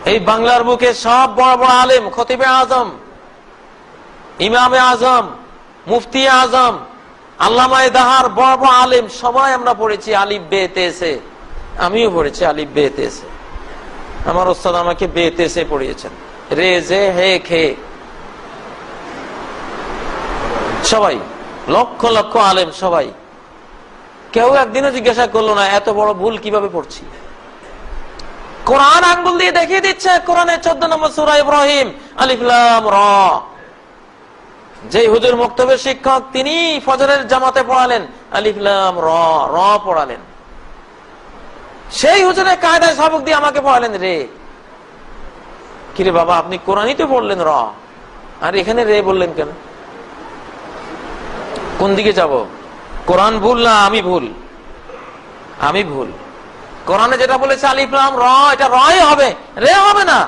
এই বাংলার বুকে সব বড় বড় আলেম, খতিবে আজম, ইমামে আজম, মুফতি আজম, আল্লামায়ে দাহার বড় বড় আলেম সবাই আমরা পড়েছি আলিফ বে তে সে। আমিও পড়েছি আলিফ বে তে সে। আমার ওস্তাদ আমাকে বে তে সে পড়িয়েছেন, রে জে হে খে। সবাই লক্ষ লক্ষ আলেম সবাই, কেউ একদিনও জিজ্ঞাসা করলো না এত বড় ভুল কিভাবে পড়ছি। কোরআন আঙ্গুল দিয়ে দেখিয়ে দিচ্ছে, কোরআনের 14 নম্বর সূরা ইব্রাহিম, আলিফ লাম র। যে হুজুর মক্তবের শিক্ষক তিনি ফজরের জামাতে পড়ালেন আলিফ লাম র, র পড়ালেন। সেই হুজুরের কায়দায় সবক দিয়ে আমাকে পড়ালেন রে। কিরে বাবা, আপনি কোরআনই তো পড়লেন র, আর এখানে রে বললেন কেন? কোন দিকে যাব? কোরআন ভুল না আমি ভুল? আমি ভুল। কোরআনে যেটা বলেছে আলিফ লাম র, এটা রই হবে, রে হবে না।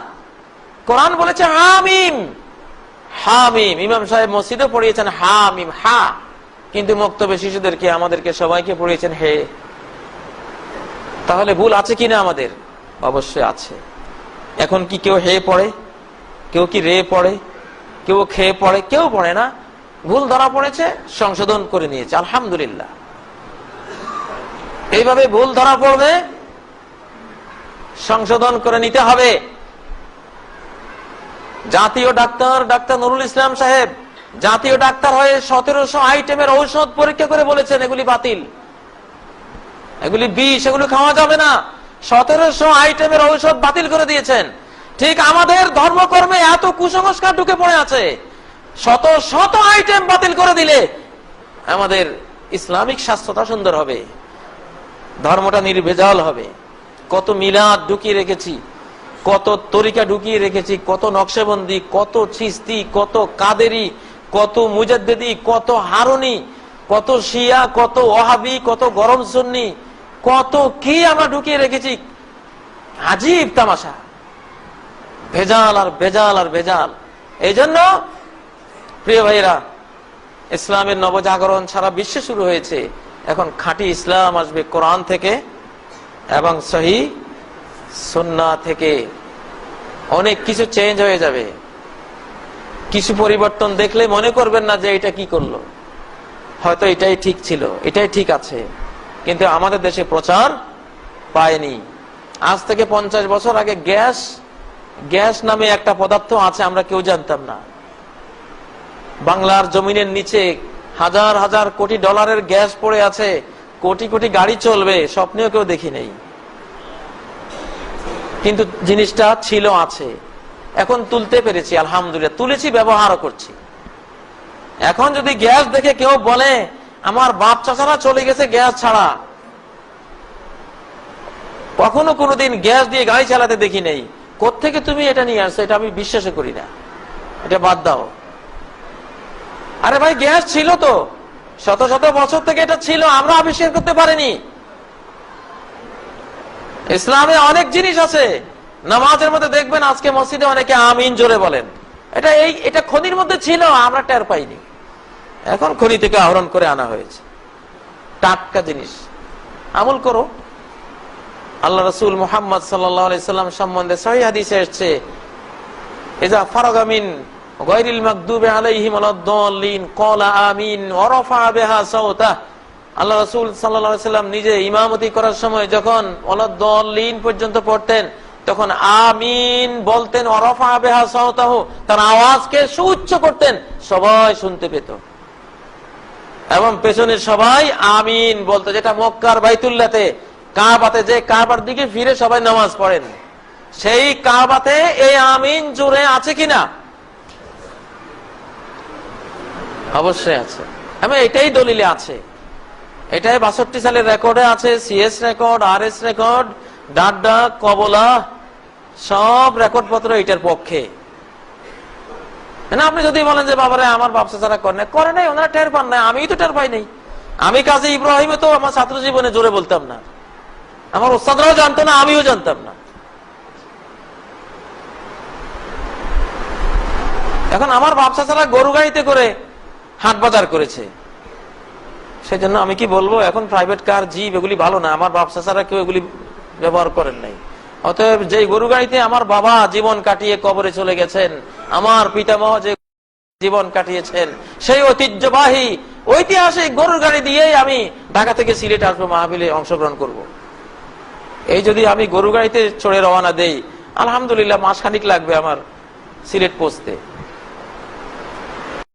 কোরআন বলেছে হামিম, হামিম। ইমাম সাহেব মসজিদে পড়িয়েছেন হামিম হা, কিন্তু মক্তবে শিশুদেরকে আমাদেরকে সবাইকে পড়িয়েছেন হে। তাহলে ভুল আছে কিনা আমাদের? অবশ্যই আছে। এখন কি কেউ হে পড়ে? কেউ কি রে পড়ে? কেউ খে পড়ে? কেউ পড়ে না। ভুল ধরা পড়েছে, সংশোধন করে নিয়েছে, আলহামদুলিল্লাহ। এইভাবে ভুল ধরা পড়বে, সংশোধন করে নিতে হবে। জাতীয় ডাক্তার ডাক্তার নুরুল ইসলাম সাহেব জাতীয় ডাক্তার হয়ে 1700 আইটেমের ঔষধ পরীক্ষা করে বলেছেন এগুলি বাতিল, এগুলি বিষ, এগুলি খাওয়া যাবে না। 1700 আইটেমের ঔষধ বাতিল করে দিয়েছেন। ঠিক আমাদের ধর্মকর্মে এত কুসংস্কার ঢুকে পড়ে আছে, শত শত আইটেম বাতিল করে দিলে আমাদের ইসলামিক স্বাস্থ্যটা সুন্দর হবে, ধর্মটা নির্ভেজাল হবে। কত মিলাদ ঢুকিয়ে রেখেছি, কত তরিকা ঢুকিয়ে রেখেছি, কত নকশবন্দি, কত চিস্তি, কত কাদেরি, কত মুজাদ্দিদি, কত হারুনি, কত শিয়া, কত ওহাবি, কত গরম সুন্নি, কত কি আমরা ঢুকিয়ে রেখেছি। আজীব তামাশা, ভেজাল আর ভেজাল আর ভেজাল। এই জন্য প্রিয় ভাইরা, ইসলামের নবজাগরণ সারা বিশ্বে শুরু হয়েছে। এখন খাঁটি ইসলাম আসবে কোরআন থেকে এবং সহিহ সুন্নাহ থেকে। অনেক কিছু চেঞ্জ হয়ে যাবে। কিছু পরিবর্তন দেখলে মনে করবেন না যে এটা কি করলো, হয়তো এটাই ঠিক ছিল, এটাই ঠিক আছে, কিন্তু আমাদের দেশে প্রচার পায়নি। আজ থেকে 50 বছর আগে গ্যাস নামে একটা পদার্থ আছে, আমরা কেউ জানতাম না। বাংলার জমিনের নিচে হাজার হাজার কোটি ডলারের গ্যাস পড়ে আছে, কোটি কোটি গাড়ি চলবে, স্বপ্নেও কেউ দেখি নেই। কিন্তু জিনিসটা ছিল, আছে। এখন তুলতে পেরেছি, আলহামদুলিল্লাহ, তুলেছি, ব্যবহারও করছি। এখন যদি গ্যাস দেখে কেউ বলে আমার বাপ চাচারা চলে গেছে গ্যাস ছাড়া, কখনো কোনোদিন গ্যাস দিয়ে গাড়ি চালাতে দেখি নেই, কোত্থেকে তুমি এটা নিয়ে আসছো, এটা আমি বিশ্বাস করি না, এটা বাদ দাও। আরে ভাই, গ্যাস ছিল তো, শত শত বছর থেকে এটা ছিল, আমরা আবিষ্কার করতে পারিনি। ইসলামে অনেক জিনিস আছে। নামাজের মধ্যে দেখবেন আজকে মসজিদে অনেকে আমিন জোরে বলেন, এটা খনির মধ্যে ছিল, আমরা টের পাইনি। এখন খনি থেকে আহরণ করে আনা হয়েছে, টাটকা জিনিস, আমল করো। আল্লাহ রাসূল মুহাম্মদ সাল্লাল্লাহু আলাইহি সাল্লাম সম্বন্ধে সহিহ হাদিসে এসেছে, ইজা ফারাগা মিন গায়রিল মাগদুবি আলাইহিম ওয়ালাদ-দাল্লিন ক্বালা আমিন ওয়া রাফা বিহা সাওতা। আল্লাহ রাসূল সাল্লাল্লাহু আলাইহি সাল্লাম নিজে ইমামতি করার সময় যখন ওয়ালাদ-দাল্লিন পর্যন্ত পড়তেন, তখন আমিন বলতেন, ওয়া রাফা বিহা সাওতাহু, তার আওয়াজকে সুউচ্চ করতেন, সবাই শুনতে পেত। এবং পেছনে সবাই আমিন বলতো, যেটা মক্কার বাইতুল্লাহতে কাবাতে, যে কাবার দিকে ফিরে সবাই নামাজ পড়েন, সেই কাবাতে এই আমিন জোরে আছে কিনা? অবশ্যই আছে। আমি এটাই দলিলে আছে, এটাই 62 সালের রেকর্ডে আছে, সিএস রেকর্ড, আরএস রেকর্ড, ডাড্ডা, কবলা, সব রেকর্ড পত্র এটার পক্ষে। আপনি যদি বলেন যে বাবারে আমার বাপ চাচারা করে নাই, ওনারা টের পান নাই, আমি তো টের পাই নাই। আমি কাজী ইব্রাহিমে তো আমার ছাত্র জীবনে জোরে বলতাম না, আমার ওস্তাদরাও জানতো না, আমিও জানতাম না। এখন আমার বাপ চাচারা গরু গাড়িতে করে হাট বাজার করেছে, সেই জন্য আমি কি বলবো, এখন প্রাইভেট কার, জিপ, এগুলি ভালো না। আমার বাপ চাচারা কেউ এগুলি ব্যবহার করেন নাই, অতএব যে গরু গাড়িতে আমার বাবা জীবন কাটিয়ে কবরে চলে গেছেন, আমার পিতামহ যে জীবন কাটিয়েছেন, সেই ঐতিহ্যবাহী ঐতিহাসিক গরুর গাড়ি দিয়েই আমি ঢাকা থেকে সিলেট আসবো, মাহফিলে অংশগ্রহণ করব। এই যদি আমি গরু গাড়িতে চড়ে রওনা দেই, আলহামদুলিল্লাহ মাসখানিক লাগবে আমার সিলেট পৌঁছতে।